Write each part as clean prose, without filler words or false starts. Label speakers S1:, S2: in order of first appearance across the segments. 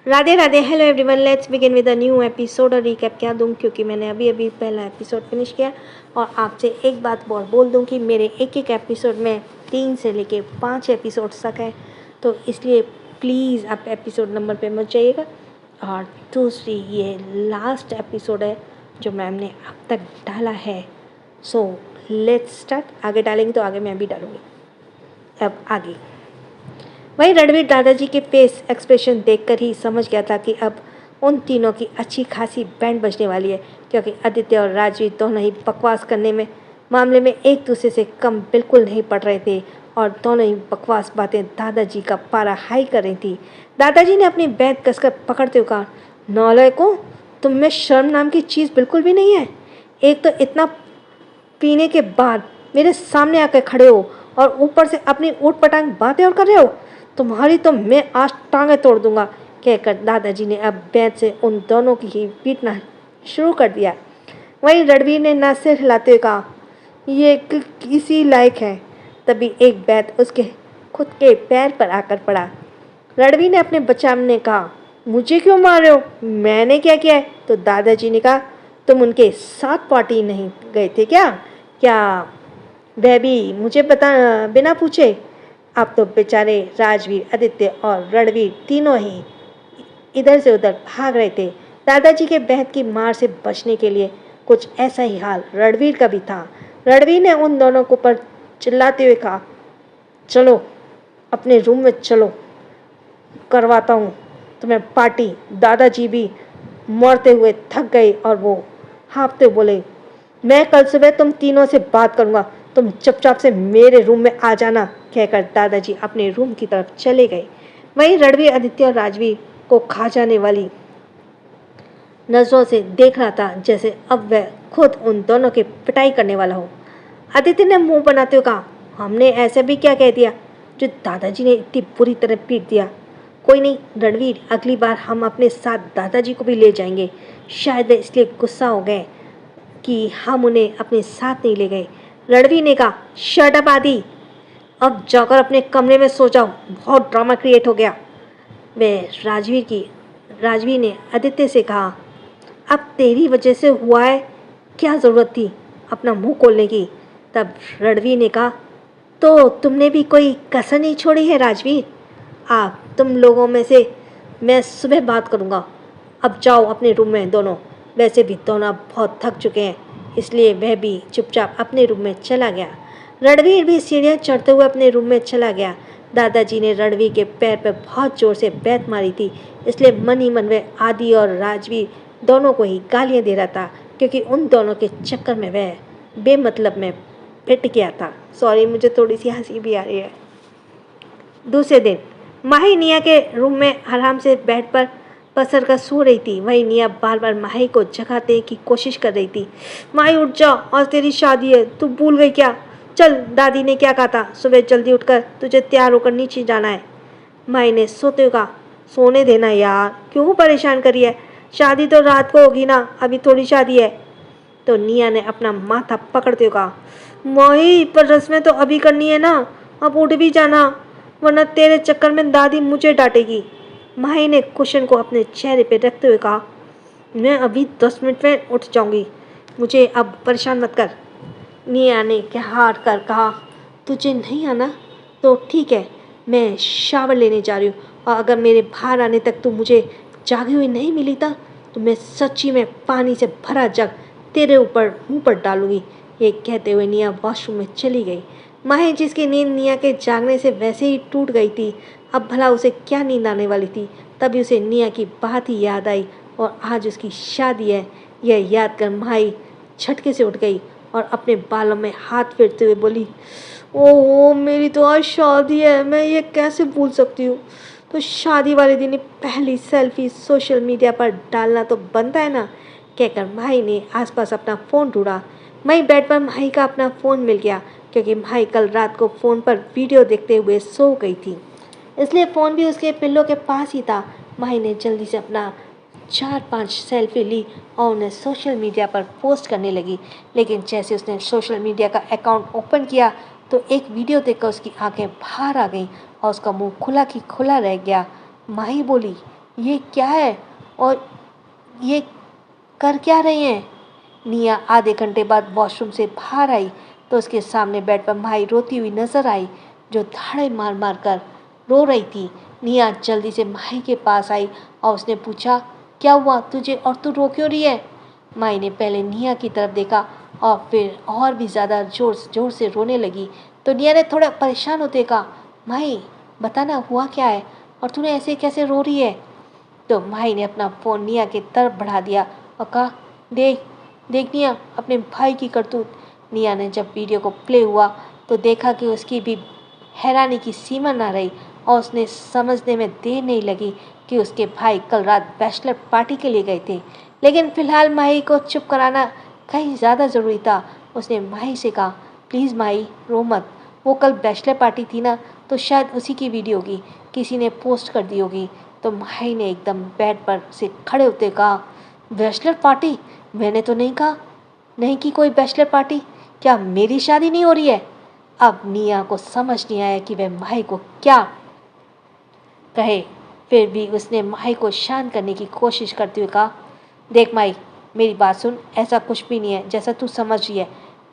S1: Radhe Radhe. Hello everyone, let's begin with a new episode. और recap क्या दूं, क्योंकि मैंने अभी अभी पहला एपिसोड फिनिश किया। और आपसे एक बात और बोल दूं कि मेरे एक एक एपिसोड में 3 से लेके 5 एपिसोड तक है, तो इसलिए प्लीज़ आप एपिसोड नंबर पे मत जाइएगा। और दूसरी, ये लास्ट एपिसोड है जो मैम ने अब तक डाला है। So let's start. आगे डालेंगे तो आगे मैं भी डालूँगी। अब आगे वही रणवीर दादाजी के फेस एक्सप्रेशन देखकर ही समझ गया था कि अब उन तीनों की अच्छी खासी बैंड बजने वाली है, क्योंकि आदित्य और राजवीर दोनों ही बकवास करने में मामले में एक दूसरे से कम बिल्कुल नहीं पड़ रहे थे। और दोनों ही बकवास बातें दादाजी का पारा हाई कर रही थी। दादाजी ने अपनी बैंड कसकर पकड़ते हुए कहा, नालायकों, तुम में शर्म नाम की चीज़ बिल्कुल भी नहीं है। एक तो इतना पीने के बाद मेरे सामने आकर खड़े हो और ऊपर से अपनी ऊट पटांग बातें और कर रहे हो। तुम्हारी तो मैं आज टांगें तोड़ दूंगा, कहकर दादाजी ने अब बैत से उन दोनों की ही पीटना शुरू कर दिया। वहीं रणवीर ने ना सिर हिलाते हुए कहा, ये किसी लायक है। तभी एक बैत उसके खुद के पैर पर आकर पड़ा। रणवीर ने अपने बचाव ने कहा, मुझे क्यों मार रहे हो, मैंने क्या किया है? तो दादाजी ने कहा, तुम उनके साथ पार्टी नहीं गए थे क्या? वह भी मुझे बता बिना पूछे? अब तो बेचारे राजवीर, आदित्य और रणवीर तीनों ही इधर से उधर भाग रहे थे। दादाजी के बहत की मार से बचने के लिए कुछ ऐसा ही हाल रणवीर का भी था। रणवीर ने उन दोनों को पर चिल्लाते हुए कहा, चलो अपने रूम में चलो, करवाता हूँ तुम्हें पार्टी। दादाजी भी मरते हुए थक गए और वो हाँफते बोले, मैं कल सुबह तुम तीनों से बात करूँगा, तुम चुपचाप से मेरे रूम में आ जाना, कहकर दादाजी अपने रूम की तरफ चले गए। वहीं रणवीर आदित्य और राजवीर को खा जाने वाली नजरों से देख रहा था, जैसे अब वह खुद उन दोनों की पिटाई करने वाला हो। आदित्य ने मुंह बनाते हुए कहा, हमने ऐसा भी क्या कह दिया जो दादाजी ने इतनी बुरी तरह पीट दिया? कोई नहीं रणवीर, अगली बार हम अपने साथ दादाजी को भी ले जाएंगे। शायद वे इसलिए गुस्सा हो गए कि हम उन्हें अपने साथ नहीं ले गए। रणवीर ने कहा, शट अप आदि, अब जाकर अपने कमरे में सो जाओ, बहुत ड्रामा क्रिएट हो गया। राजवीर ने आदित्य से कहा, अब तेरी वजह से हुआ है, क्या ज़रूरत थी अपना मुंह खोलने की? तब रणवीर ने कहा, तो तुमने भी कोई कसर नहीं छोड़ी है राजवीर। आप तुम लोगों में से मैं सुबह बात करूँगा, अब जाओ अपने रूम में दोनों। वैसे भी दोनों बहुत थक चुके हैं, इसलिए वह भी चुपचाप अपने रूम में चला गया। रणवीर भी सीढ़ियाँ चढ़ते हुए अपने रूम में चला गया। दादाजी ने रणवीर के पैर पर बहुत ज़ोर से बैत मारी थी, इसलिए मन ही मन वह आदि और राजवीर दोनों को ही गालियाँ दे रहा था, क्योंकि उन दोनों के चक्कर में वह बेमतलब में पिट गया था। सॉरी, मुझे थोड़ी सी हंसी भी आ रही है। दूसरे दिन माही निया के रूम में आराम से बेड पर पसर कर सो रही थी। वही निया बार बार माही को जगाने की कोशिश कर रही थी। माही उठ जा, आज तेरी शादी है, तू भूल गई क्या? चल, दादी ने क्या कहा था, सुबह जल्दी उठकर तुझे तैयार होकर नीचे जाना है। माही ने सोते हुए कहा, सोने देना यार, क्यों परेशान करी है? शादी तो रात को होगी ना, अभी थोड़ी शादी है। तो निया ने अपना माथा पकड़ते हुए कहा, माही पर रस्में तो अभी करनी है ना, अब उठ भी जाना, वरना तेरे चक्कर में दादी मुझे डांटेगी। माही ने कुशन को अपने चेहरे पे रखते हुए कहा, मैं अभी 10 मिनट में उठ जाऊंगी, मुझे अब परेशान मत कर। निया ने हार कर कहा, तुझे नहीं आना तो ठीक है, मैं शावर लेने जा रही हूँ, और अगर मेरे बाहर आने तक तू मुझे जागी हुई नहीं मिली था तो मैं सच्ची में पानी से भरा जग तेरे ऊपर मुंह पर डालूंगी। ये कहते हुए निया वॉशरूम में चली गई। माही, जिसकी नींद निया के जागने से वैसे ही टूट गई थी, अब भला उसे क्या नींद आने वाली थी? तभी उसे निया की बात ही याद आई, और आज उसकी शादी है, यह याद कर माही झटके से उठ गई और अपने बालों में हाथ फेरते हुए बोली, ओह मेरी तो आज शादी है, मैं ये कैसे भूल सकती हूँ? तो शादी वाले दिन ही पहली सेल्फी सोशल मीडिया पर डालना तो बनता है ना, कहकर माही ने आसपास अपना फ़ोन ढूंढा। वहीं बेड पर माही का अपना फ़ोन मिल गया, क्योंकि माही कल रात को फ़ोन पर वीडियो देखते हुए सो गई थी, इसलिए फ़ोन भी उसके पिल्लो के पास ही था। माही ने जल्दी से अपना 4-5 सेल्फी ली और उन्हें सोशल मीडिया पर पोस्ट करने लगी। लेकिन जैसे उसने सोशल मीडिया का अकाउंट ओपन किया तो एक वीडियो देखकर उसकी आंखें बाहर आ गईं और उसका मुंह खुला की खुला रह गया। माही बोली, ये क्या है और ये कर क्या रहे हैं? निया आधे घंटे बाद वॉशरूम से बाहर आई तो उसके सामने बेड पर माही रोती हुई नजर आई, जो धाड़े मार मार कर रो रही थी। निया जल्दी से माही के पास आई और उसने पूछा, क्या हुआ तुझे और तू रो क्यों रही है? माही ने पहले निया की तरफ देखा और फिर और भी ज़्यादा जोर से रोने लगी। तो निया ने थोड़ा परेशान होते कहा, माही बताना हुआ क्या है और तूने ऐसे कैसे रो रही है? तो माही ने अपना फ़ोन निया की तरफ बढ़ा दिया और कहा, देख देख निया अपने भाई की करतूत। निया ने जब वीडियो को प्ले हुआ तो देखा कि उसकी भी हैरानी की सीमा ना रही और उसने समझने में देर नहीं लगी कि उसके भाई कल रात बैचलर पार्टी के लिए गए थे। लेकिन फिलहाल माही को चुप कराना कहीं ज़्यादा ज़रूरी था। उसने माही से कहा, प्लीज़ माही रो मत, वो कल बैचलर पार्टी थी ना, तो शायद उसी की वीडियो होगी, किसी ने पोस्ट कर दी होगी। तो माही ने एकदम बेड पर से खड़े होते कहा, बैचलर पार्टी? मैंने तो नहीं कहा, नहीं की कोई बैचलर पार्टी। क्या मेरी शादी नहीं हो रही है? अब निया को समझ नहीं आया कि वह माही को क्या कहे। फिर भी उसने माही को शांत करने की कोशिश करते हुए कहा, देख माही मेरी बात सुन, ऐसा कुछ भी नहीं है जैसा तू समझ रही है।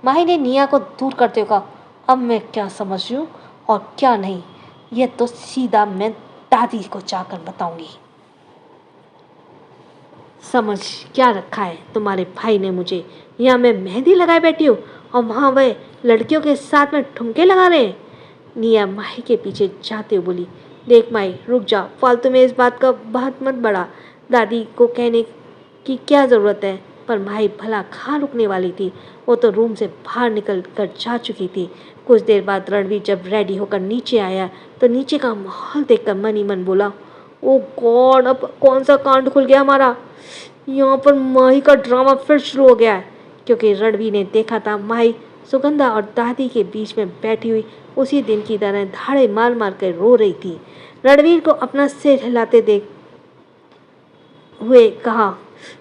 S1: माही ने निया को दूर करते हुए कहा, अब मैं क्या समझ रही हूँ और क्या नहीं, यह तो सीधा मैं दादी को जाकर बताऊंगी। समझ क्या रखा है तुम्हारे भाई ने मुझे? यहाँ मैं मेहंदी लगाए बैठी हूँ और वहाँ वह लड़कियों के साथ में ठुमके लगा रहे हैं। निया माही के पीछे जाते हुए बोली, देख माही रुक जा, फालतू में इस बात का बात मत बढ़ा। दादी को कहने की क्या ज़रूरत है? पर माही भला कहाँ रुकने वाली थी, वो तो रूम से बाहर निकल कर जा चुकी थी। कुछ देर बाद रणवीर जब रेडी होकर नीचे आया तो नीचे का माहौल देखकर मन ही मन बोला, ओ गॉड अब कौन सा कांड खुल गया हमारा? यहाँ पर माही का ड्रामा फिर शुरू हो गया है। क्योंकि रणवीर ने देखा था माही सुगंधा और दादी के बीच में बैठी हुई उसी दिन की तरह धाड़े मार मार कर रो रही थी। रणवीर को अपना सिर हिलाते देख हुए कहा,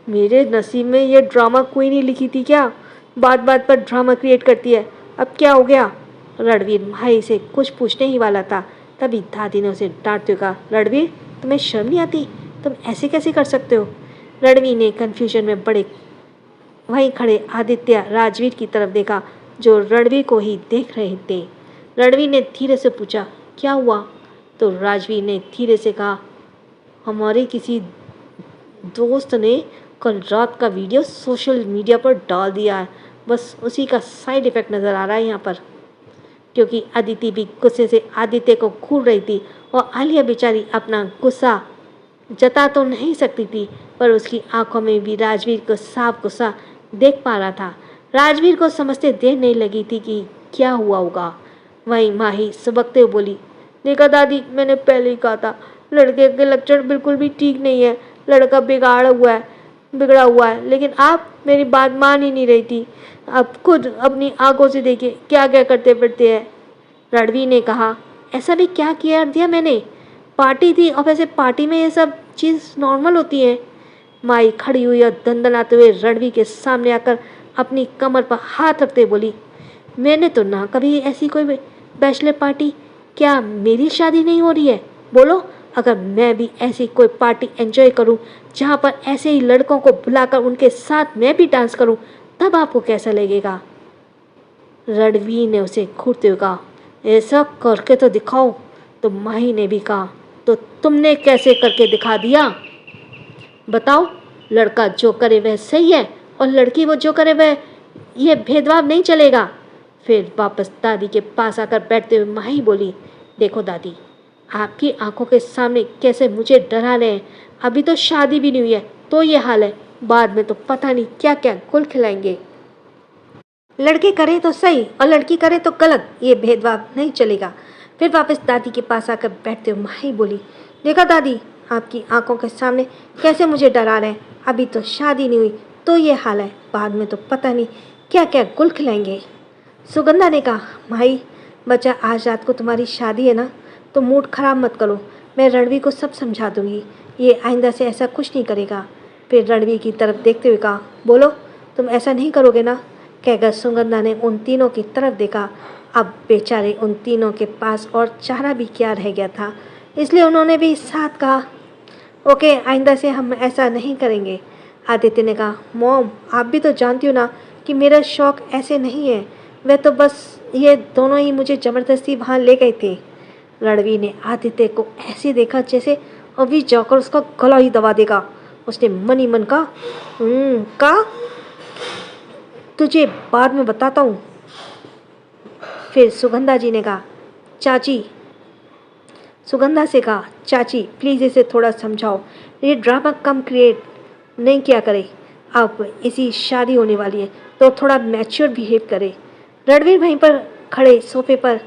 S1: मेरे नसीब में ये ड्रामा कोई नहीं लिखी थी क्या? बात बात पर ड्रामा क्रिएट करती है, अब क्या हो गया? रणवीर माही से कुछ पूछने ही वाला था, तभी दादी ने उसे डांटते हुए कहा, रणवीर तुम्हें शर्म नहीं आती? तुम ऐसे कैसे कर सकते हो? रणवीर ने कन्फ्यूजन में बड़े वहीं खड़े आदित्य राजवीर की तरफ देखा, जो रणवीर को ही देख रहे थे। रणवीर ने धीरे से पूछा, क्या हुआ? तो राजवीर ने धीरे से कहा, हमारे किसी दोस्त ने कल रात का वीडियो सोशल मीडिया पर डाल दिया है, बस उसी का साइड इफ़ेक्ट नज़र आ रहा है यहाँ पर। क्योंकि अदिति भी गुस्से से आदित्य को घूर रही थी और आलिया बेचारी अपना गुस्सा जता तो नहीं सकती थी, पर उसकी आंखों में भी राजवीर को साफ गुस्सा देख पा रहा था। राजवीर को समझते देर नहीं लगी थी कि क्या हुआ होगा। वहीं माही सुबकते हुए बोली, देखा दादी मैंने पहले ही कहा था, लड़के के लक्षण बिल्कुल भी ठीक नहीं है, लड़का बिगड़ा हुआ है, लेकिन आप मेरी बात मान ही नहीं रही थी। अब खुद अपनी आंखों से देखिए क्या क्या करते फिरते हैं। रणवीर ने कहा, ऐसा भी क्या किया दिया मैंने? पार्टी थी और वैसे पार्टी में ये सब चीज़ नॉर्मल होती है। माई खड़ी हुई और दंदनाते हुए रणवीर के सामने आकर अपनी कमर पर हाथ रखते बोली, मैंने तो ना कभी ऐसी कोई बैचलर पार्टी, क्या मेरी शादी नहीं हो रही है? बोलो, अगर मैं भी ऐसी कोई पार्टी एंजॉय करूं जहां पर ऐसे ही लड़कों को बुलाकर उनके साथ मैं भी डांस करूं, तब आपको कैसा लगेगा? रणवीर ने उसे घूरते हुए कहा, ऐसा करके तो दिखाओ। तो माही ने भी कहा, तो तुमने कैसे करके दिखा दिया? बताओ, लड़का जो करे वह सही है और लड़की वो जो करे वह, यह भेदभाव नहीं चलेगा। फिर वापस दादी के पास आकर बैठते हुए माही बोली, देखो दादी, आपकी आंखों के सामने कैसे मुझे डरा रहे हैं। अभी तो शादी भी नहीं हुई है तो ये हाल है, बाद में तो पता नहीं क्या क्या गुल खिलाएंगे। लड़के करे तो सही और लड़की करे तो गलत, ये भेदभाव नहीं चलेगा। फिर वापस दादी के पास आकर बैठते हुए माही बोली, देखा दादी, आपकी आंखों के सामने कैसे मुझे डरा रहे हैं। अभी तो शादी नहीं हुई तो ये हाल है, बाद में तो पता नहीं क्या क्या गुल खिलाएंगे। सुगंधा ने कहा, माही बच्चा आज रात को तुम्हारी शादी है ना, तो मूड खराब मत करो, मैं रणवीर को सब समझा दूंगी, ये आइंदा से ऐसा कुछ नहीं करेगा। फिर रणवीर की तरफ देखते हुए कहा, बोलो तुम ऐसा नहीं करोगे ना? कहकर सुगंधा ने उन तीनों की तरफ देखा। अब बेचारे उन तीनों के पास और चारा भी क्या रह गया था, इसलिए उन्होंने भी साथ कहा, ओके, आइंदा से हम ऐसा नहीं करेंगे। आदित्य ने कहा, मॉम आप भी तो जानती हो ना कि मेरा शौक ऐसे नहीं है। वह तो बस ये दोनों ही मुझे ज़बरदस्ती वहाँ ले गए थे। रणवीर ने आदित्य को ऐसे देखा जैसे अभी जाकर उसका गला ही दबा देगा। उसने मन ही मन कहा, कहा तुझे बाद में बताता हूँ। फिर सुगंधा जी ने कहा, चाची सुगंधा से कहा, चाची प्लीज़ इसे थोड़ा समझाओ, ये ड्रामा कम क्रिएट नहीं किया करे। अब इसी शादी होने वाली है तो थोड़ा मैच्योर बिहेव करे। रणवीर वहीं पर खड़े सोफे पर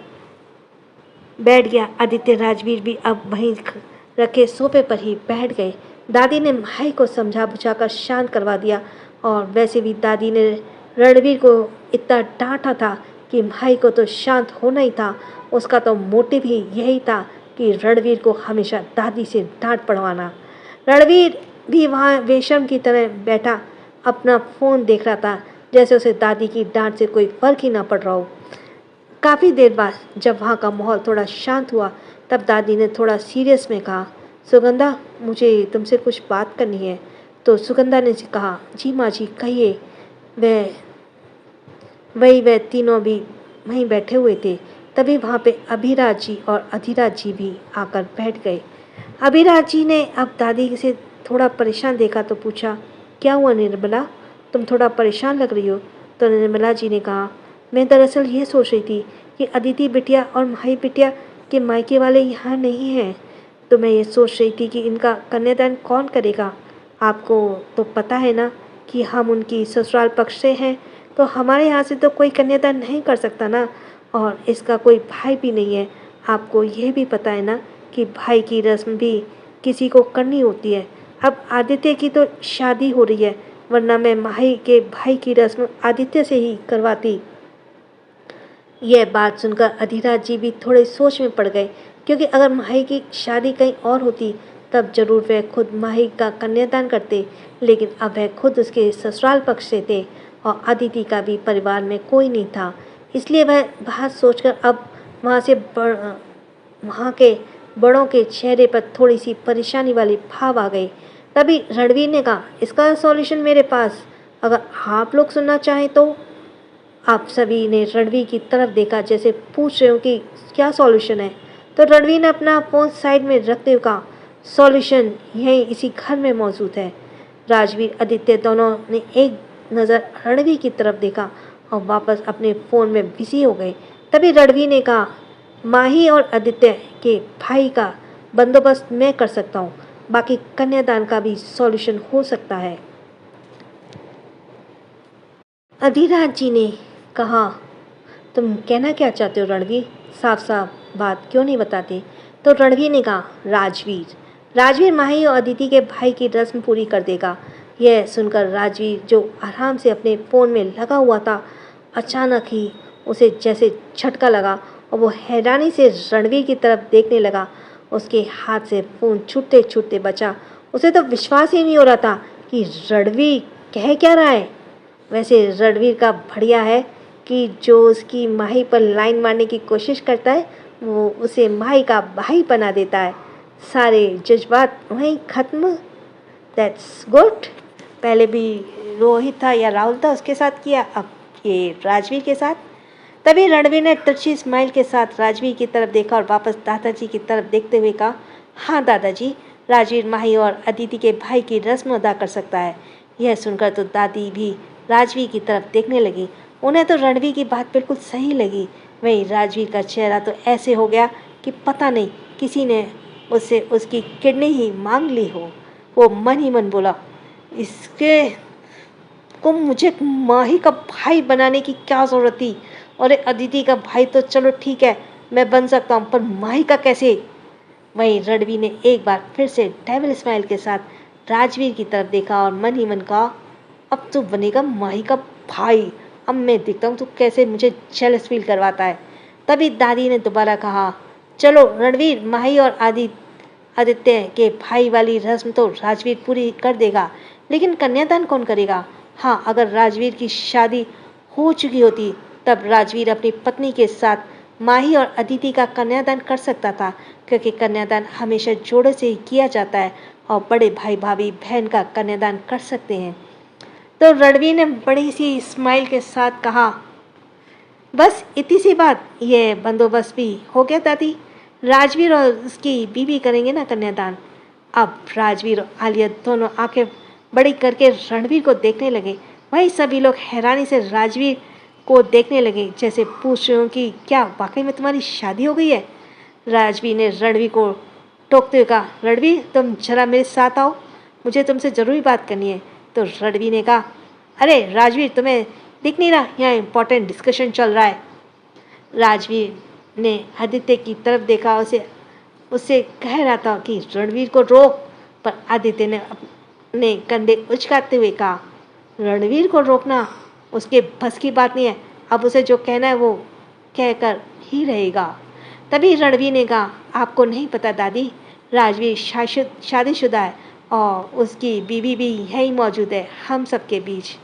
S1: बैठ गया। आदित्य राजवीर भी अब वहीं रखे सोफे पर ही बैठ गए। दादी ने भाई को समझा बुझाकर शांत करवा दिया और वैसे भी दादी ने रणवीर को इतना डांटा था कि भाई को तो शांत होना ही था। उसका तो मोटिव ही यही था कि रणवीर को हमेशा दादी से डांट पड़वाना। रणवीर भी वहाँ बेशर्म की तरह बैठा अपना फ़ोन देख रहा था, जैसे उसे दादी की डांट से कोई फ़र्क ही ना पड़ रहा हो। काफ़ी देर बाद जब वहाँ का माहौल थोड़ा शांत हुआ तब दादी ने थोड़ा सीरियस में कहा, सुगंधा मुझे तुमसे कुछ बात करनी है। तो सुगंधा ने कहा, जी माँ जी कहिए। वह तीनों भी वहीं बैठे हुए थे। तभी वहाँ पे अभिराज जी और अधिराज जी भी आकर बैठ गए। अभिराज जी ने अब दादी से थोड़ा परेशान देखा तो पूछा, क्या हुआ निर्मला, तुम थोड़ा परेशान लग रही हो। तो निर्मला जी ने कहा, मैं दरअसल ये सोच रही थी कि अदिति बिटिया और माही बिटिया के मायके वाले यहाँ नहीं हैं, तो मैं ये सोच रही थी कि इनका कन्यादान कौन करेगा। आपको तो पता है ना कि हम उनकी ससुराल पक्ष से हैं, तो हमारे यहाँ से तो कोई कन्यादान नहीं कर सकता ना, और इसका कोई भाई भी नहीं है। आपको यह भी पता है ना कि भाई की रस्म भी किसी को करनी होती है। अब आदित्य की तो शादी हो रही है, वरना मैं माही के भाई की रस्म आदित्य से ही करवाती। यह बात सुनकर अधिराज जी भी थोड़े सोच में पड़ गए, क्योंकि अगर माही की शादी कहीं और होती तब जरूर वह खुद माही का कन्यादान करते, लेकिन अब वह खुद उसके ससुराल पक्ष से थे और अदिति का भी परिवार में कोई नहीं था। इसलिए वह बात सोचकर अब वहाँ के बड़ों के चेहरे पर थोड़ी सी परेशानी वाली भाव आ गई। तभी रणवीर ने कहा, इसका सॉल्यूशन मेरे पास, अगर आप लोग सुनना चाहें तो। आप सभी ने रणवीर की तरफ देखा जैसे पूछ रहे हो कि क्या सॉल्यूशन है। तो रणवीर ने अपना फ़ोन साइड में रखते हुए कहा, सॉल्यूशन यहीं इसी घर में मौजूद है। राजवीर आदित्य दोनों ने एक नज़र रणवीर की तरफ देखा और वापस अपने फ़ोन में बिजी हो गए। तभी रणवीर ने कहा, माही और आदित्य के भाई का बंदोबस्त मैं कर सकता हूँ, बाकी कन्यादान का भी सॉल्यूशन हो सकता है। अधिराज जी ने कहा, तुम कहना क्या चाहते हो रणवीर, साफ साफ बात क्यों नहीं बताते। तो रणवीर ने कहा, राजवीर माही और अदिति के भाई की रस्म पूरी कर देगा। यह सुनकर राजवीर जो आराम से अपने फ़ोन में लगा हुआ था, अचानक ही उसे जैसे झटका लगा और वो हैरानी से रणवीर की तरफ देखने लगा। उसके हाथ से फ़ोन छूटते छूटते बचा। उसे तो विश्वास ही नहीं हो रहा था कि रणवीर कह क्या रहा है। वैसे रणवीर का बढ़िया है कि जो उसकी माही पर लाइन मारने की कोशिश करता है वो उसे माही का भाई बना देता है। सारे जज्बात वहीं ख़त्म। That's good. पहले भी रोहित था या राहुल था उसके साथ किया, अब ये राजवीर के साथ। तभी रणवीर ने तिरछी स्माइल के साथ राजवीर की तरफ देखा और वापस दादाजी की तरफ देखते हुए कहा, हाँ दादाजी, राजवीर माही और अदिति के भाई की रस्म अदा कर सकता है। यह सुनकर तो दादी भी राजवीर की तरफ देखने लगी। उन्हें तो रणवीर की बात बिल्कुल सही लगी। वहीं राजवीर का चेहरा तो ऐसे हो गया कि पता नहीं किसी ने उससे उसकी किडनी ही मांग ली हो। वो मन ही मन बोला, इसके को मुझे माही का भाई बनाने की क्या ज़रूरत थी। और अदिति का भाई तो चलो ठीक है मैं बन सकता हूँ, पर माही का कैसे। वहीं रणवीर ने एक बार फिर से डेविल स्माइल के साथ राजवीर की तरफ देखा और मन ही मन कहा, अब तो बनेगा माही का भाई। अब मैं देखता हूँ तो कैसे मुझे जेलस फील करवाता है। तभी दादी ने दोबारा कहा, चलो रणवीर, माही और आदित्य के भाई वाली रस्म तो राजवीर पूरी कर देगा, लेकिन कन्यादान कौन करेगा। हाँ, अगर राजवीर की शादी हो चुकी होती तब राजवीर अपनी पत्नी के साथ माही और अदिति का कन्यादान कर सकता था, क्योंकि कन्यादान हमेशा जोड़े से ही किया जाता है और बड़े भाई भाभी बहन का कन्यादान कर सकते हैं। तो रणवीर ने बड़ी सी स्माइल के साथ कहा, बस इतनी सी बात, ये बंदोबस्त भी हो गया दादी। राजवीर और उसकी बीवी करेंगे ना कन्यादान। अब राजवीर और आलिया दोनों आंखें बड़ी करके रणवीर को देखने लगे। वहीं सभी लोग हैरानी से राजवीर को देखने लगे, जैसे पूछ रहे हो कि क्या वाकई में तुम्हारी शादी हो गई है। राजवीर ने रणवीर को टोकते हुए कहा, रणवीर तुम जरा मेरे साथ आओ, मुझे तुमसे ज़रूरी बात करनी है। तो रणवीर ने कहा, अरे राजवीर तुम्हें दिख नहीं रहा, यहाँ इंपॉर्टेंट डिस्कशन चल रहा है। राजवीर ने आदित्य की तरफ देखा, उससे कह रहा था कि रणवीर को रोक, पर आदित्य ने अपने कंधे उचकाते हुए कहा, रणवीर को रोकना उसके बस की बात नहीं है, अब उसे जो कहना है वो कहकर ही रहेगा। तभी रणवीर ने कहा, आपको नहीं पता दादी, राजवीर शादीशुदा है और उसकी बीवी भी यहीं मौजूद है हम सबके बीच।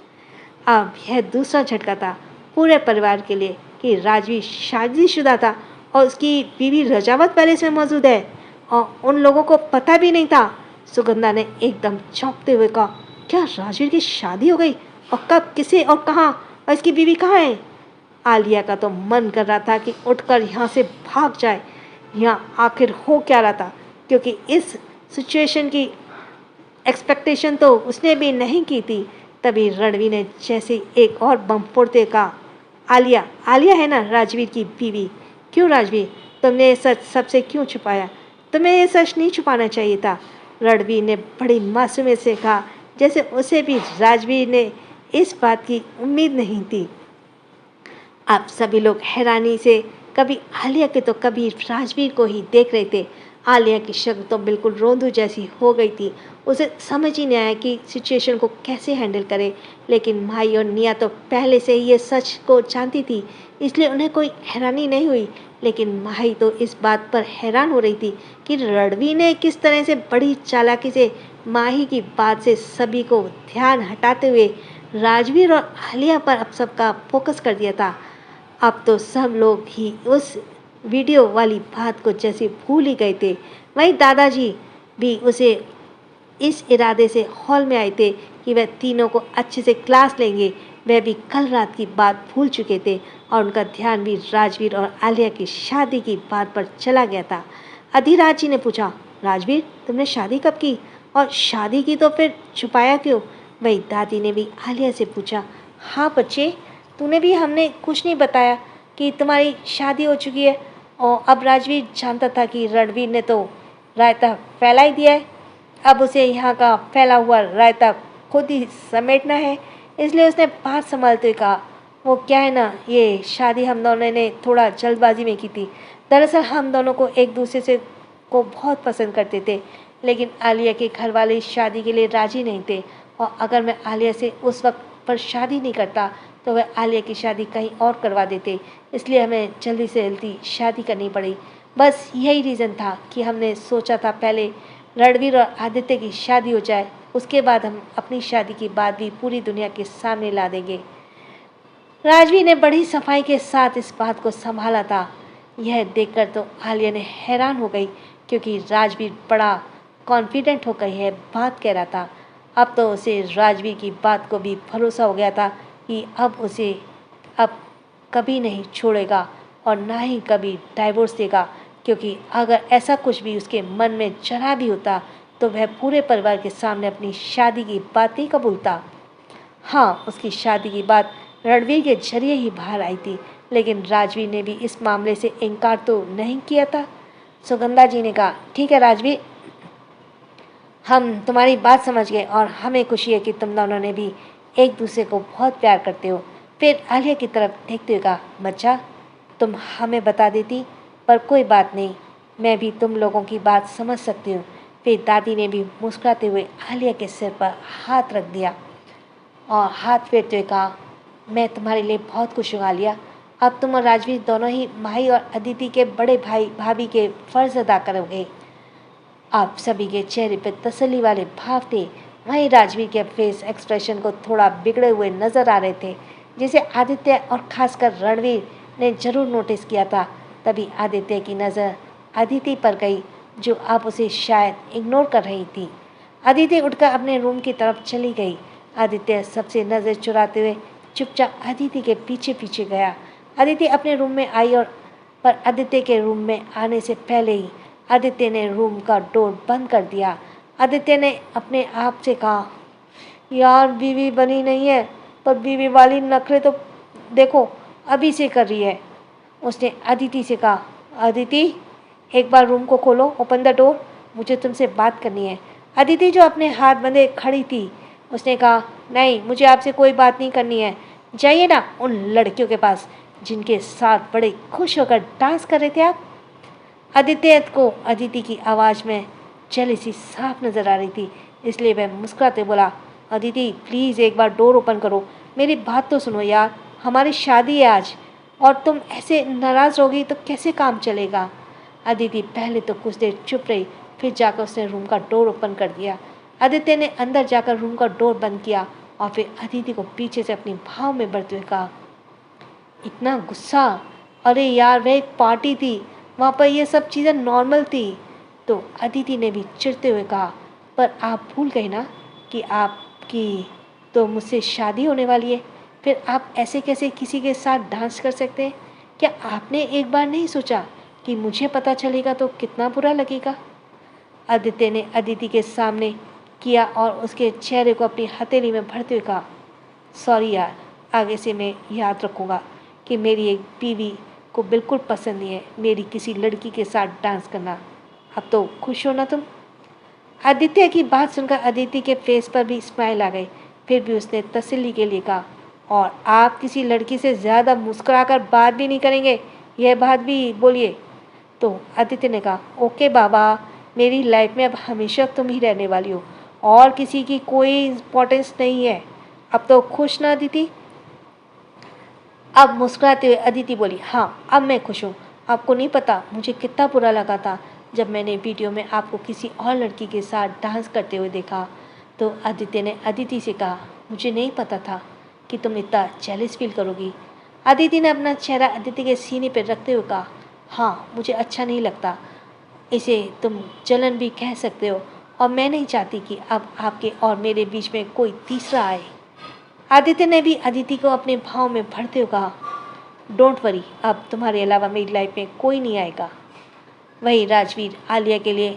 S1: अब यह दूसरा झटका था पूरे परिवार के लिए कि राजवीर शादीशुदा था और उसकी बीवी रजावत पैलेस में मौजूद है और उन लोगों को पता भी नहीं था। सुगंधा ने एकदम चौंकते हुए कहा, क्या राजवीर की शादी हो गई? और कब, किसे और कहाँ? और इसकी बीवी कहाँ है? आलिया का तो मन कर रहा था कि उठकर यहाँ से भाग जाए। यहाँ आखिर हो क्या रहा था, क्योंकि इस सिचुएशन की एक्सपेक्टेशन तो उसने भी नहीं की थी। तभी रणवीर ने जैसे एक और बम फोड़ते कहा, आलिया, आलिया है ना राजवीर की बीवी? क्यों राजवीर, तुमने ये सच सबसे क्यों छुपाया? तुम्हें ये सच नहीं छुपाना चाहिए था। रणवीर ने बड़ी मासूमियत से कहा, जैसे उसे भी राजवीर ने इस बात की उम्मीद नहीं थी। अब सभी लोग हैरानी से कभी आलिया के तो कभी राजवीर को ही देख रहे थे। आलिया की शक्ल तो बिल्कुल रोंदू जैसी हो गई थी। उसे समझ ही नहीं आया कि सिचुएशन को कैसे हैंडल करे। लेकिन माही और निया तो पहले से ही ये सच को जानती थी, इसलिए उन्हें कोई हैरानी नहीं हुई। लेकिन माही तो इस बात पर हैरान हो रही थी कि रणवीर ने किस तरह से बड़ी चालाकी से माही की बात से सभी को ध्यान हटाते हुए राजवीर और आलिया पर अब सबका फोकस कर दिया था। अब तो सब लोग ही उस वीडियो वाली बात को जैसे भूल ही गए थे। वहीं दादाजी भी उसे इस इरादे से हॉल में आए थे कि वह तीनों को अच्छे से क्लास लेंगे। वह भी कल रात की बात भूल चुके थे और उनका ध्यान भी राजवीर और आलिया की शादी की बात पर चला गया था। अधिराज जी ने पूछा, राजवीर तुमने शादी कब की? और शादी की तो फिर छुपाया क्यों? वही दादी ने भी आलिया से पूछा, हाँ बच्चे, तूने भी हमने कुछ नहीं बताया कि तुम्हारी शादी हो चुकी है। और अब राजवीर जानता था कि रणवीर ने तो रायता फैला ही दिया है, अब उसे यहाँ का फैला हुआ रायता खुद ही समेटना है। इसलिए उसने बात संभालते हुए कहा, वो क्या है ना, ये शादी हम दोनों ने थोड़ा जल्दबाजी में की थी। दरअसल हम दोनों को एक दूसरे से को बहुत पसंद करते थे, लेकिन आलिया के घर वाले इस शादी के लिए राजी नहीं थे। और अगर मैं आलिया से उस वक्त पर शादी नहीं करता तो वह आलिया की शादी कहीं और करवा देते, इसलिए हमें जल्दी से जल्दी शादी करनी पड़ी। बस यही रीज़न था कि हमने सोचा था पहले रणवीर और आदित्य की शादी हो जाए, उसके बाद हम अपनी शादी की बात भी पूरी दुनिया के सामने ला देंगे। राजवीर ने बड़ी सफाई के साथ इस बात को संभाला था। यह देखकर तो आलिया ने हैरान हो गई, क्योंकि राजवीर बड़ा कॉन्फिडेंट होकर यह बात कह रहा था। अब तो उसे राजवीर की बात को भी भरोसा हो गया था कि अब कभी नहीं छोड़ेगा और ना ही कभी डाइवोर्स देगा, क्योंकि अगर ऐसा कुछ भी उसके मन में जरा भी होता तो वह पूरे परिवार के सामने अपनी शादी की बात नहीं कबूलता। हाँ, उसकी शादी की बात रणवीर के जरिए ही बाहर आई थी, लेकिन राजवीर ने भी इस मामले से इनकार तो नहीं किया था। सुगंधा जी ने कहा, ठीक है राजवीर, हम तुम्हारी बात समझ गए और हमें खुशी है कि तुम दोनों ने भी एक दूसरे को बहुत प्यार करते हो। फिर आलिया की तरफ देखते हुए कहा, बच्चा तुम हमें बता देती, पर कोई बात नहीं, मैं भी तुम लोगों की बात समझ सकती हूँ। फिर दादी ने भी मुस्कुराते हुए आलिया के सिर पर हाथ रख दिया और हाथ फेरते हुए कहा, मैं तुम्हारे लिए बहुत खुश हूँ आलिया। अब तुम और राजवीर दोनों ही माही और अदिति के बड़े भाई भाभी के फ़र्ज अदा करोगे। आप सभी के चेहरे पर तसल्ली वाले भाव थे। वहीं राजवीर के फेस एक्सप्रेशन को थोड़ा बिगड़े हुए नजर आ रहे थे, जिसे आदित्य और खासकर रणवीर ने जरूर नोटिस किया था। तभी आदित्य की नज़र अदिति पर गई, जो अब उसे शायद इग्नोर कर रही थी। अदिति उठकर अपने रूम की तरफ चली गई। आदित्य सबसे नज़र चुराते हुए चुपचाप अदिति के पीछे पीछे गया। अदिति अपने रूम में आई और पर आदित्य के रूम में आने से पहले ही आदित्य ने रूम का डोर बंद कर दिया। आदित्य ने अपने आप से कहा, यार बीवी बनी नहीं है, पर बीवी वाली नखरे तो देखो अभी से कर रही है। उसने अदिति से कहा, अदिति एक बार रूम को खोलो, ओपन द डोर, मुझे तुमसे बात करनी है। अदिति जो अपने हाथ बंधे खड़ी थी, उसने कहा, नहीं मुझे आपसे कोई बात नहीं करनी है, जाइए ना उन लड़कियों के पास जिनके साथ बड़े खुश होकर डांस कर रहे थे आप। आदित्य को अदिति की आवाज़ में जेलसी साफ नज़र आ रही थी, इसलिए वह मुस्कुराते बोला, अदिति प्लीज़ एक बार डोर ओपन करो, मेरी बात तो सुनो यार, हमारी शादी है आज, और तुम ऐसे नाराज़ रहोगी तो कैसे काम चलेगा। अदिति पहले तो कुछ देर चुप रही, फिर जाकर उसने रूम का डोर ओपन कर दिया। आदित्य ने अंदर जाकर रूम का डोर बंद किया और फिर अदिति को पीछे से अपनी भाव में बढ़ते हुए कहा, इतना गुस्सा, अरे यार वह एक पार्टी थी, वहाँ पर ये सब चीज़ें नॉर्मल थी। तो अदिति ने भी चिढ़ते हुए कहा, पर आप भूल गए ना कि आपकी तो मुझसे शादी होने वाली है, फिर आप ऐसे कैसे किसी के साथ डांस कर सकते हैं। क्या आपने एक बार नहीं सोचा कि मुझे पता चलेगा तो कितना बुरा लगेगा। आदित्य ने अदिति के सामने किया और उसके चेहरे को अपनी हथेली में भरते हुए कहा, सॉरी यार, आगे से मैं याद रखूँगा कि मेरी एक बीवी को बिल्कुल पसंद नहीं है मेरी किसी लड़की के साथ डांस करना। अब तो खुश हो ना तुम। आदित्य की बात सुनकर अदिति के फेस पर भी स्माइल आ गई, फिर भी उसने तसल्ली के लिए कहा, और आप किसी लड़की से ज़्यादा मुस्कुराकर बात भी नहीं करेंगे, यह बात भी बोलिए। तो आदित्य ने कहा, ओके बाबा, मेरी लाइफ में अब हमेशा तुम ही रहने वाली हो और किसी की कोई इम्पोर्टेंस नहीं है। अब तो खुश ना अदिति। अब मुस्कुराते हुए अदिति बोली, हाँ अब मैं खुश हूँ। आपको नहीं पता मुझे कितना बुरा लगा था जब मैंने वीडियो में आपको किसी और लड़की के साथ डांस करते हुए देखा। तो आदित्य ने अदिति से कहा, मुझे नहीं पता था कि तुम इतना जेलस फील करोगी। अदिति ने अपना चेहरा अदिति के सीने पर रखते हुए कहा, हाँ मुझे अच्छा नहीं लगता, इसे तुम जलन भी कह सकते हो, और मैं नहीं चाहती कि अब आपके और मेरे बीच में कोई तीसरा आए। आदित्य ने भी अदिति को अपने भाव में भरते हुए कहा, डोंट वरी, अब तुम्हारे अलावा मेरी लाइफ में कोई नहीं आएगा। वही राजवीर आलिया के लिए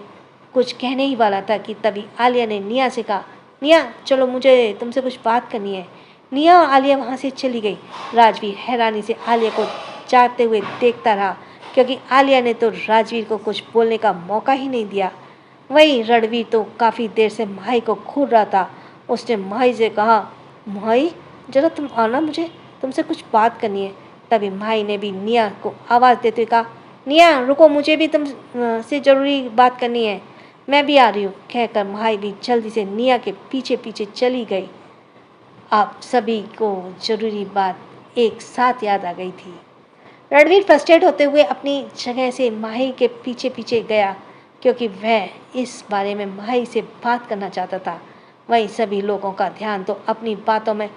S1: कुछ कहने ही वाला था कि तभी आलिया ने निया से कहा, निया चलो मुझे तुमसे कुछ बात करनी है। निया और आलिया वहाँ से चली गई। राजवीर हैरानी से आलिया को जाते हुए देखता रहा, क्योंकि आलिया ने तो राजवीर को कुछ बोलने का मौका ही नहीं दिया। वहीं रणवीर तो काफ़ी देर से माही को घूर रहा था। उसने माही से कहा, माही जरा तुम आना, मुझे तुमसे कुछ बात करनी है। तभी माही ने भी निया को आवाज़ देते हुए कहा, निया रुको, मुझे भी तुम से ज़रूरी बात करनी है, मैं भी आ रही हूँ। कहकर माही भी जल्दी से निया के पीछे पीछे चली गई। आप सभी को ज़रूरी बात एक साथ याद आ गई थी। रणवीर फ्रस्ट्रेट होते हुए अपनी जगह से माही के पीछे पीछे गया, क्योंकि वह इस बारे में माही से बात करना चाहता था। वहीं सभी लोगों का ध्यान तो अपनी बातों में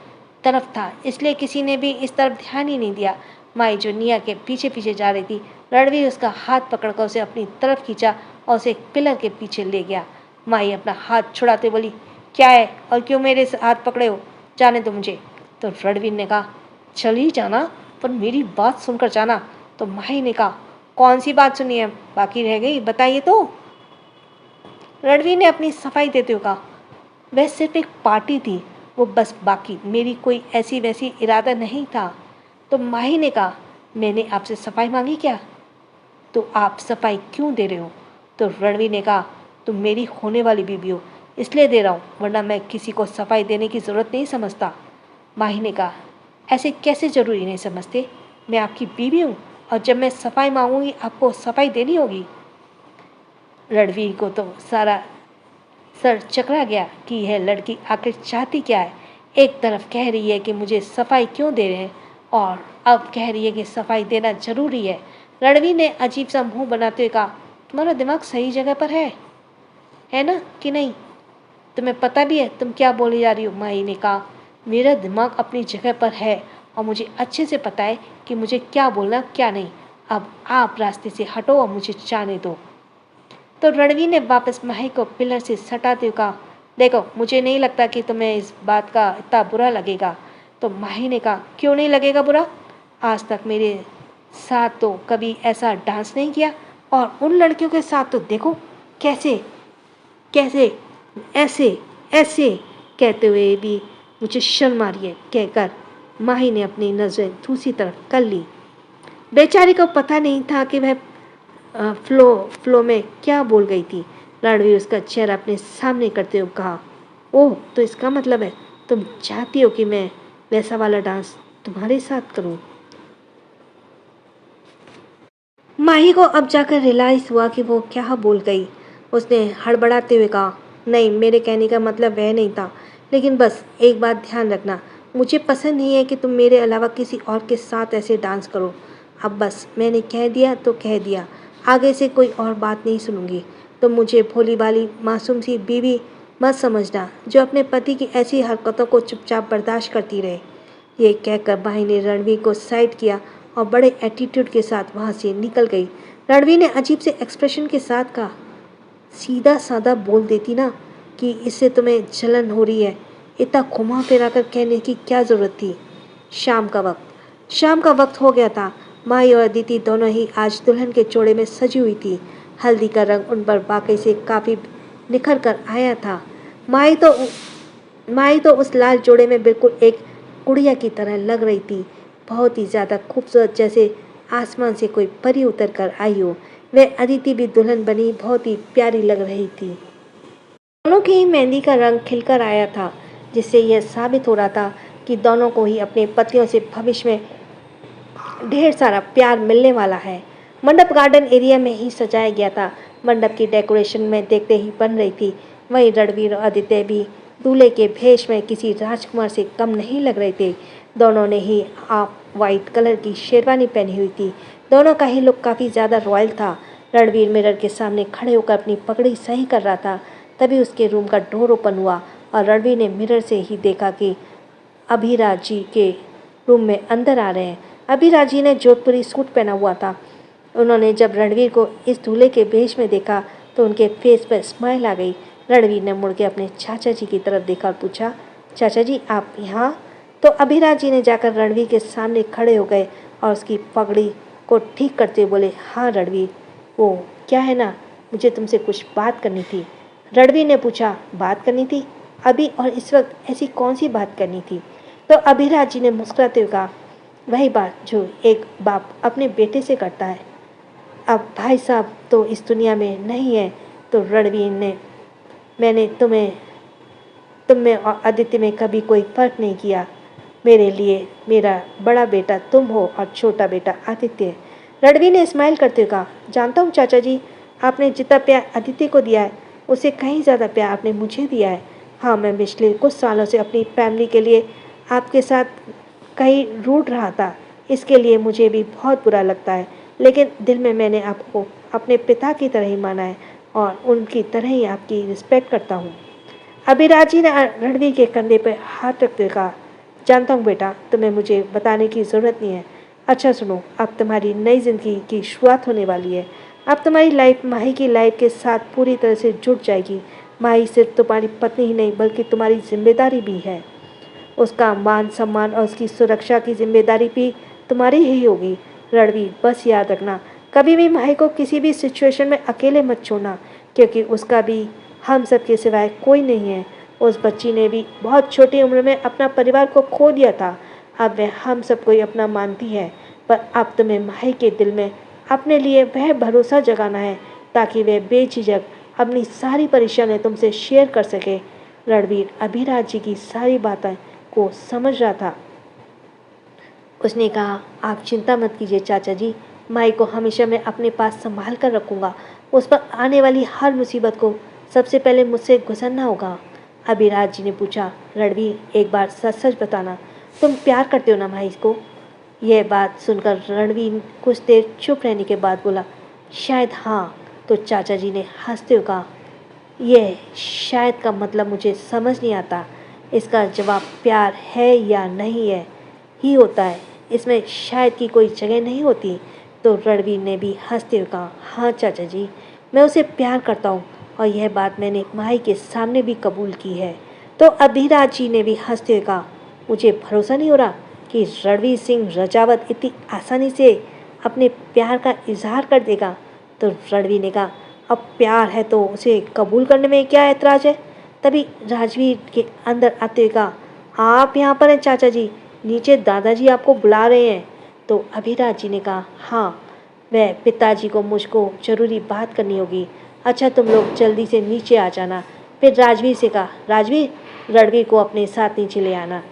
S1: तरफ था, इसलिए किसी ने भी इस तरफ ध्यान ही नहीं दिया। माही जो निया के पीछे पीछे जा रही थी, रणवीर उसका हाथ पकड़कर उसे अपनी तरफ खींचा और उसे एक पिलर के पीछे ले गया। माही अपना हाथ छुड़ाते बोली, क्या है और क्यों मेरे हाथ पकड़े हो, जाने दो मुझे। तो रणवीर ने कहा, चल ही जाना, पर मेरी बात सुनकर जाना। तो माही ने कहा, कौन सी बात सुनी है, बाकी रह गई, बताइए तो। रणवीर ने अपनी सफाई देते हुए कहा, वह सिर्फ एक पार्टी थी, वो बस, बाकी मेरी कोई ऐसी वैसी इरादा नहीं था। तो माही ने कहा, मैंने आपसे सफाई मांगी क्या, तो आप सफाई क्यों दे रहे हो। तो रणवीर ने कहा, तुम मेरी होने वाली बीवी हो इसलिए दे रहा हूँ, वरना मैं किसी को सफाई देने की ज़रूरत नहीं समझता। माही ने कहा, ऐसे कैसे ज़रूरी नहीं समझते, मैं आपकी बीवी हूँ और जब मैं सफाई मांगूंगी आपको सफाई देनी होगी। रणवीर को तो सारा सर चकरा गया कि यह लड़की आखिर चाहती क्या है। एक तरफ कह रही है कि मुझे सफाई क्यों दे रहे हैं, और अब कह रही है कि सफाई देना ज़रूरी है। रणवीर ने अजीब सा मुंह बनाते हुए कहा, तुम्हारा दिमाग सही जगह पर है ना कि नहीं, तुम्हें पता भी है तुम क्या बोले जा रही हो। माही ने कहा, मेरा दिमाग अपनी जगह पर है और मुझे अच्छे से पता है कि मुझे क्या बोलना क्या नहीं। अब आप रास्ते से हटो और मुझे जाने दो। तो रणवीर ने वापस माही को पिलर से सटाते हुए कहा, देखो, मुझे नहीं लगता कि तुम्हें इस बात का इतना बुरा लगेगा। तो माही ने कहा, क्यों नहीं लगेगा बुरा? आज तक मेरे साथ तो कभी ऐसा डांस नहीं किया, और उन लड़कियों के साथ तो देखो कैसे कैसे ऐसे ऐसे कहते हुए भी मुझे शर्म आ रही है, कहकर माही ने अपनी नज़रें दूसरी तरफ कर ली। बेचारी को पता नहीं था कि वह फ्लो में क्या बोल गई थी। रणवीर उसका चेहरा अपने सामने करते हुए कहा, ओह, तो इसका मतलब है तुम चाहती हो कि मैं वैसा वाला डांस तुम्हारे साथ करूं? माही को अब जाकर रियलाइज हुआ कि वो क्या बोल गई। उसने हड़बड़ाते हुए कहा, नहीं, मेरे कहने का मतलब वह नहीं था, लेकिन बस एक बात ध्यान रखना, मुझे पसंद नहीं है कि तुम मेरे अलावा किसी और के साथ ऐसे डांस करो। अब बस मैंने कह दिया तो कह दिया, आगे से कोई और बात नहीं सुनूंगी। तुम मुझे भोली भाली मासूम सी बीवी मत समझना, जो अपने पति की ऐसी हरकतों को चुपचाप बर्दाश्त करती रहे। ये कहकर भाई ने रणवीर को साइड किया और बड़े एटीट्यूड के साथ वहाँ से निकल गई। रणवीर ने अजीब से एक्सप्रेशन के साथ कहा, सीधा साधा बोल देती ना कि इससे तुम्हें जलन हो रही है, इतना घुमा फिरा कर कहने की क्या ज़रूरत थी? शाम का वक्त हो गया था। माई और अदिति दोनों ही आज दुल्हन के जोड़े में सजी हुई थी। हल्दी का रंग उन पर बाकी से काफ़ी निखर कर आया था। माई तो माई तो उस लाल जोड़े में बिल्कुल एक गुड़िया की तरह लग रही थी, बहुत ही ज़्यादा खूबसूरत, जैसे आसमान से कोई परी उतर कर आई हो। वह अदिति भी दुल्हन बनी बहुत ही प्यारी लग रही थी। दोनों की ही मेहंदी का रंग खिलकर आया था, जिससे यह साबित हो रहा था कि दोनों को ही अपने पतियों से भविष्य में ढेर सारा प्यार मिलने वाला है। मंडप गार्डन एरिया में ही सजाया गया था। मंडप की डेकोरेशन में देखते ही बन रही थी। वहीं रणवीर और आदित्य भी दूल्हे के भेष में किसी राजकुमार से कम नहीं लग रहे थे। दोनों ने ही आप वाइट कलर की शेरवानी पहनी हुई थी। दोनों का ही लुक काफ़ी ज़्यादा रॉयल था। रणवीर मिरर के सामने खड़े होकर अपनी पगड़ी सही कर रहा था। तभी उसके रूम का डोर ओपन हुआ और रणवीर ने मिरर से ही देखा कि अभिराज जी के रूम में अंदर आ रहे हैं। अभिराज जी ने जोधपुरी सूट पहना हुआ था। उन्होंने जब रणवीर को इस दूल्हे के भेष में देखा तो उनके फेस पर स्माइल आ गई। रणवीर ने मुड़ के अपने चाचा जी की तरफ देखा और पूछा, चाचा जी आप यहाँ? तो अभिराज जी ने जाकर रणवीर के सामने खड़े हो गए और उसकी पगड़ी को ठीक करते हुए बोले, हाँ रणवीर, वो क्या है ना, मुझे तुमसे कुछ बात करनी थी। रणवीर ने पूछा, बात करनी थी? अभी और इस वक्त ऐसी कौन सी बात करनी थी? तो अभिराज जी ने मुस्कुराते हुए कहा, वही बात जो एक बाप अपने बेटे से करता है। अब भाई साहब तो इस दुनिया में नहीं है। तो रणवीर ने, मैंने तुम में और आदित्य में कभी कोई फ़र्क नहीं किया। मेरे लिए मेरा बड़ा बेटा तुम हो और छोटा बेटा आदित्य है। रणवीर ने स्माइल करते हुए कहा, जानता हूँ चाचा जी, आपने जितना प्यार आदित्य को दिया है उससे कहीं ज़्यादा प्यार आपने मुझे दिया है। हाँ, मैं पिछले कुछ सालों से अपनी फैमिली के लिए आपके साथ कहीं रूठ रहा था, इसके लिए मुझे भी बहुत बुरा लगता है, लेकिन दिल में मैंने आपको अपने पिता की तरह ही माना है और उनकी तरह ही आपकी रिस्पेक्ट करता हूँ। अभिराज जी ने रणवीर के कंधे पर हाथ रखते हुए कहा, जानता हूँ बेटा, तुम्हें मुझे बताने की ज़रूरत नहीं है। अच्छा सुनो, अब तुम्हारी नई ज़िंदगी की शुरुआत होने वाली है। अब तुम्हारी लाइफ माही की लाइफ के साथ पूरी तरह से जुड़ जाएगी। माही सिर्फ तुम्हारी पत्नी ही नहीं बल्कि तुम्हारी जिम्मेदारी भी है। उसका मान सम्मान और उसकी सुरक्षा की जिम्मेदारी भी तुम्हारी ही होगी। रणवीर, बस याद रखना, कभी भी माही को किसी भी सिचुएशन में अकेले मत छोड़ना, क्योंकि उसका भी हम सब के सिवाय कोई नहीं है। उस बच्ची ने भी बहुत छोटी उम्र में अपना परिवार को खो दिया था। अब वह हम सबको ही अपना मानती है, पर अब तुम्हें माही के दिल में अपने लिए वह भरोसा जगाना है ताकि वह बेझिझक अपनी सारी परेशानियां तुमसे शेयर कर सके। रणवीर अभिराज जी की सारी बातें को समझ रहा था। उसने कहा, आप चिंता मत कीजिए चाचा जी, माई को हमेशा मैं अपने पास संभाल कर रखूँगा। उस पर आने वाली हर मुसीबत को सबसे पहले मुझसे गुजरना होगा। अभिराज जी ने पूछा, रणवीर एक बार सच सच बताना, तुम प्यार करते हो ना माई को? यह बात सुनकर रणवीर कुछ देर चुप रहने के बाद बोला, शायद हाँ। तो चाचा जी ने हंसते हुए कहा, यह शायद का मतलब मुझे समझ नहीं आता। इसका जवाब प्यार है या नहीं है ही होता है, इसमें शायद की कोई जगह नहीं होती। तो रणवीर ने भी हंसते हुए कहा, हाँ चाचा जी, मैं उसे प्यार करता हूँ और यह बात मैंने माही के सामने भी कबूल की है। तो अभिराज जी ने भी हंसते हुए कहा, मुझे भरोसा नहीं हो रहा कि रणवीर सिंह रजावत इतनी आसानी से अपने प्यार का इजहार कर देगा। तो रणवीर ने कहा, अब प्यार है तो उसे कबूल करने में क्या ऐतराज है। तभी राजवीर के अंदर आते हुए कहा, आप यहाँ पर हैं चाचा जी, नीचे दादाजी आपको बुला रहे हैं। तो अभिराज जी ने कहा, हाँ वह पिताजी को मुझको जरूरी बात करनी होगी। अच्छा तुम लोग जल्दी से नीचे आ जाना। फिर राजवीर से कहा, राजवीर रणवीर को अपने साथ नीचे ले आना।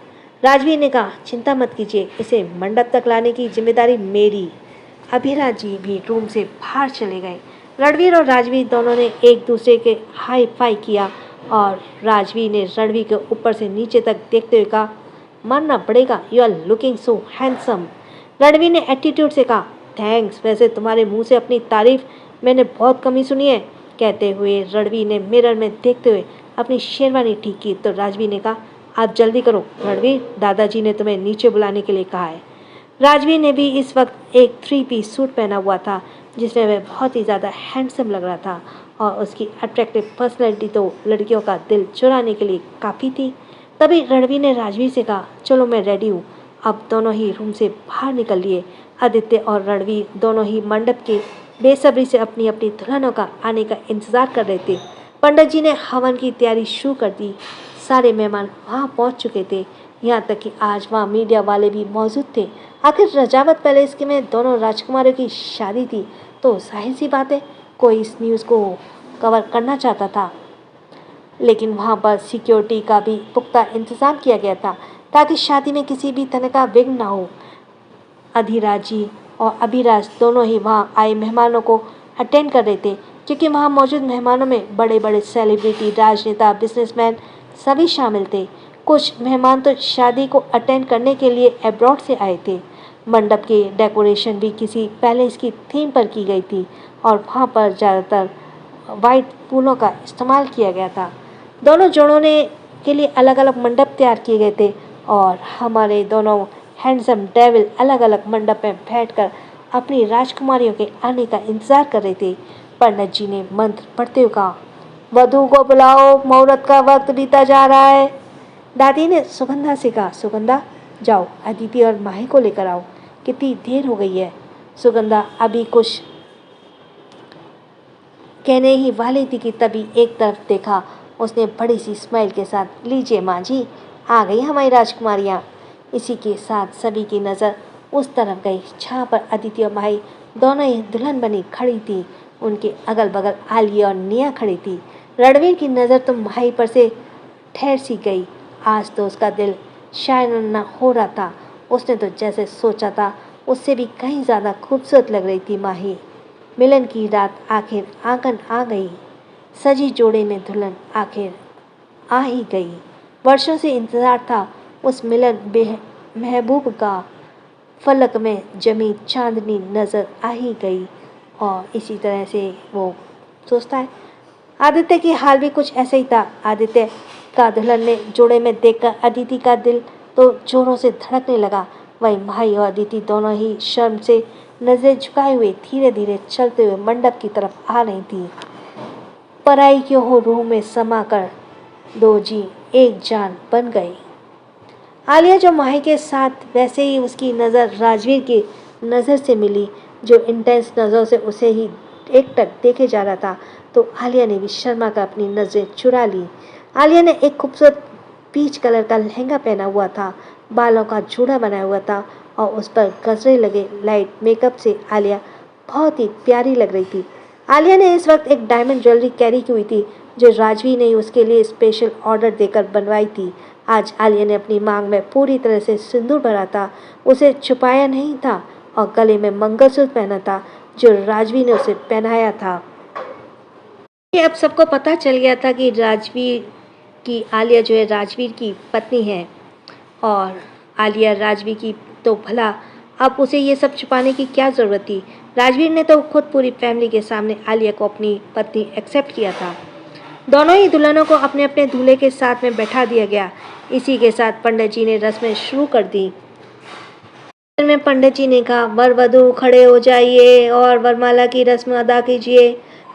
S1: राजवीर ने कहा, चिंता मत कीजिए, इसे मंडप तक लाने की जिम्मेदारी मेरी। अभिराज जी भी रूम से बाहर चले गए। रणवीर और राजवीर दोनों ने एक दूसरे के हाई फाई किया और राजवीर ने रणवीर के ऊपर से नीचे तक देखते हुए कहा, मानना पड़ेगा, you are looking so handsome. Ranveer ने एटीट्यूड से कहा, थैंक्स, वैसे तुम्हारे मुंह से अपनी तारीफ मैंने बहुत कम ही सुनी है। कहते हुए रणवीर ने मिरर में देखते हुए अपनी शेरवानी ठीक की। तो राजवीर ने कहा, आप जल्दी करो रणवीर, दादाजी ने तुम्हें नीचे बुलाने के लिए कहा है। राजवीर ने भी इस वक्त एक 3 पीस सूट पहना हुआ था जिसमें वह बहुत ही ज़्यादा हैंडसम लग रहा था और उसकी अट्रैक्टिव पर्सनैलिटी तो लड़कियों का दिल चुराने के लिए काफ़ी थी। तभी रणवीर ने राजवीर से कहा, चलो मैं रेडी हूँ। अब दोनों ही रूम से बाहर निकल लिए। आदित्य और रणवीर दोनों ही मंडप के बेसब्री से अपनी अपनी दुल्हनों का आने का इंतज़ार कर रहे थे। पंडित जी ने हवन की तैयारी शुरू कर दी। सारे मेहमान वहाँ पहुँच चुके थे, यहाँ तक कि आज वहाँ मीडिया वाले भी मौजूद थे। आखिर रजावत पैलेस के में दोनों राजकुमारों की शादी थी, तो जाहिर सी बात है कोई इस न्यूज़ को कवर करना चाहता था। लेकिन वहाँ पर सिक्योरिटी का भी पुख्ता इंतज़ाम किया गया था ताकि शादी में किसी भी तरह का विघ्न न हो। अधिराज जी और अभिराज दोनों ही वहाँ आए मेहमानों को अटेंड कर रहे थे, क्योंकि वहाँ मौजूद मेहमानों में बड़े बड़े सेलिब्रिटी, राजनेता, बिजनेसमैन सभी शामिल थे। कुछ मेहमान तो शादी को अटेंड करने के लिए अब्रॉड से आए थे। मंडप की डेकोरेशन भी किसी पैलेस की थीम पर की गई थी और वहाँ पर ज़्यादातर वाइट फूलों का इस्तेमाल किया गया था। दोनों जोड़ों ने के लिए अलग अलग मंडप तैयार किए गए थे और हमारे दोनों हैंडसम डेविल अलग अलग मंडप में बैठकर अपनी राजकुमारियों के आने का इंतज़ार कर रहे थे। पंडित जी ने मंत्र पढ़ते हुए कहा, वधू को बुलाओ, मुहूर्त का वक्त बीता जा रहा है। दादी ने सुगंधा से कहा, सुगंधा जाओ अदिति और माही को लेकर आओ, कितनी देर हो गई है। सुगंधा अभी कुछ कहने ही वाली थी कि तभी एक तरफ देखा। उसने बड़ी सी स्माइल के साथ, लीजिए माँ जी, आ गई हमारी राजकुमारियाँ। इसी के साथ सभी की नज़र उस तरफ गई जहाँ पर अदिति और माही दोनों ही दुल्हन बनी खड़ी थी। उनके अगल बगल आलिया और निया खड़ी थी। रणवीर की नज़र तो माही पर से ठहर सी गई। आज तो उसका दिल शायद न हो रहा था। उसने तो जैसे सोचा था उससे भी कहीं ज़्यादा खूबसूरत लग रही थी माही। मिलन की रात आखिर आंगन आ गई। सजी जोड़े में दुल्हन आखिर आ ही गई। वर्षों से इंतज़ार था उस मिलन महबूब का। फलक में जमी चांदनी नज़र आ ही गई और इसी तरह से वो सोचता है। आदित्य की हाल भी कुछ ऐसा ही था। आदित्य का दुल्हन ने जोड़े में देखकर अदिति का दिल तो जोरों से धड़कने लगा। वही माही और अदिति दोनों ही शर्म से नजरें झुकाए हुए धीरे धीरे चलते हुए मंडप की तरफ आ रही थी। पराई क्यों हो रूह में समा कर, दो जी एक जान बन गई। आलिया जो माही के साथ, वैसे ही उसकी नज़र राजवीर की नज़र से मिली, जो इंटेंस नज़रों से उसे ही एकटक देखे जा रहा था। तो आलिया ने भी शर्मा कर अपनी नज़रें चुरा ली। आलिया ने एक खूबसूरत पीच कलर का लहंगा पहना हुआ था, बालों का जूड़ा बनाया हुआ था और उस पर गजरे लगे लाइट मेकअप से आलिया बहुत ही प्यारी लग रही थी। आलिया ने इस वक्त एक डायमंड ज्वेलरी कैरी की हुई थी जो राजवीर ने उसके लिए स्पेशल ऑर्डर देकर बनवाई थी। आज आलिया ने अपनी मांग में पूरी तरह से सिंदूर भरा था, उसे छुपाया नहीं था और गले में मंगलसूत्र पहना था जो राजवीर ने उसे पहनाया था। ये अब सबको पता चल गया था कि राजवीर की आलिया जो है राजवीर की पत्नी है और आलिया राजवीर की तो भला अब उसे ये सब छुपाने की क्या ज़रूरत थी। राजवीर ने तो खुद पूरी फैमिली के सामने आलिया को अपनी पत्नी एक्सेप्ट किया था। दोनों ही दुल्हनों को अपने अपने दूल्हे के साथ में बैठा दिया गया। इसी के साथ पंडित जी ने रस्में शुरू कर दी। में पंडित जी ने कहा, वर वधू खड़े हो जाइए और वरमाला की रस्म अदा कीजिए।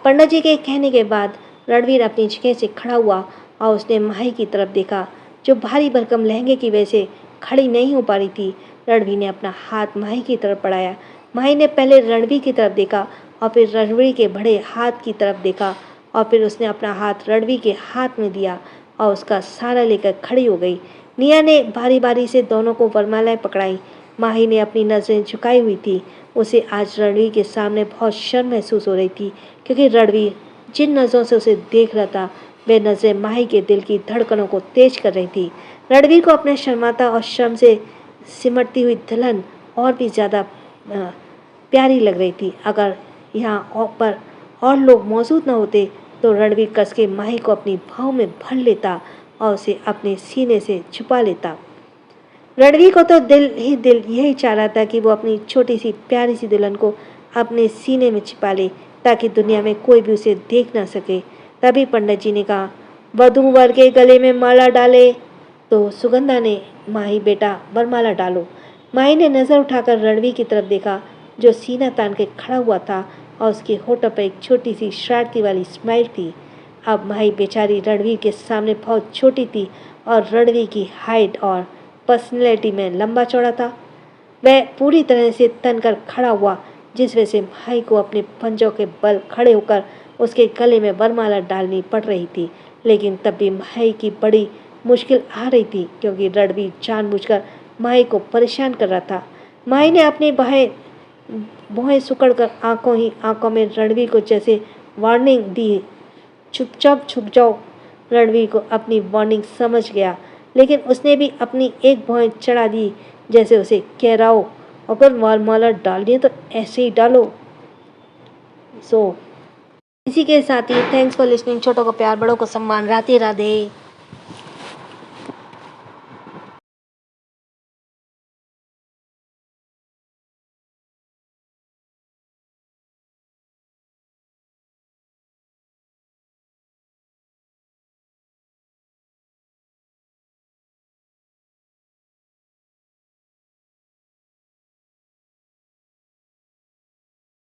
S1: पंडित जी के कहने के बाद रणवीर अपनी जगह से खड़ा हुआ और उसने माही की तरफ देखा, जो भारी भरकम लहंगे की वजह से खड़ी नहीं हो पा रही थी। रणवीर ने अपना हाथ माही की तरफ बढ़ाया। माही ने पहले रणवीर की तरफ देखा और फिर रणवीर के बड़े हाथ की तरफ देखा और फिर उसने अपना हाथ रणवीर के हाथ में दिया और उसका सहारा लेकर खड़ी हो गई। निया ने बारी बारी से दोनों को वरमालाएं पकड़ाई। माही ने अपनी नज़रें झुकाई हुई थी। उसे आज रणवीर के सामने बहुत शर्म महसूस हो रही थी, क्योंकि रणवीर जिन नज़रों से उसे देख रहा था वे नज़रें माही के दिल की धड़कनों को तेज कर रही थी। रणवीर को अपने शर्माता और शर्म से सिमटती हुई दुल्हन और भी ज़्यादा प्यारी लग रही थी। अगर यहाँ पर और लोग मौजूद न होते तो रणवीर कस के माही को अपनी बाहों में भर लेता और उसे अपने सीने से छुपा लेता। रणवीर को तो दिल यही चाह रहा था कि वो अपनी छोटी सी प्यारी सी दुल्हन को अपने सीने में छिपा ले, ताकि दुनिया में कोई भी उसे देख ना सके। तभी पंडित जी ने कहा, वधू वर के गले में माला डाले। तो सुगंधा ने, माही बेटा वरमाला डालो। माही ने नज़र उठाकर रणवीर की तरफ देखा, जो सीना तान के खड़ा हुआ था और उसके होठों पर एक छोटी सी शरारती वाली स्माइल थी। अब माही बेचारी रणवीर के सामने बहुत छोटी थी और रणवीर की हाइट और पर्सनैलिटी में लंबा चौड़ा था। वह पूरी तरह से तन कर खड़ा हुआ, जिस वजह से माही को अपने पंजों के बल खड़े होकर उसके गले में वरमाला डालनी पड़ रही थी। लेकिन तब भी माही की बड़ी मुश्किल आ रही थी, क्योंकि रणवीर जानबूझकर माही को परेशान कर रहा था। माही ने अपनी भौहें सुकड़कर आंखों में रणवीर को जैसे वार्निंग दी, चुपचाप छुप जाओ। रणवीर को अपनी वार्निंग समझ गया, लेकिन उसने भी अपनी एक भौहें चढ़ा दी, जैसे उसे कह रहा हो, अगर वरमाला डालनी है तो ऐसे ही डालो। इसी के साथ ही थैंक्स फॉर लिसनिंग। छोटों को प्यार, बड़ों को सम्मान। राधे राधे।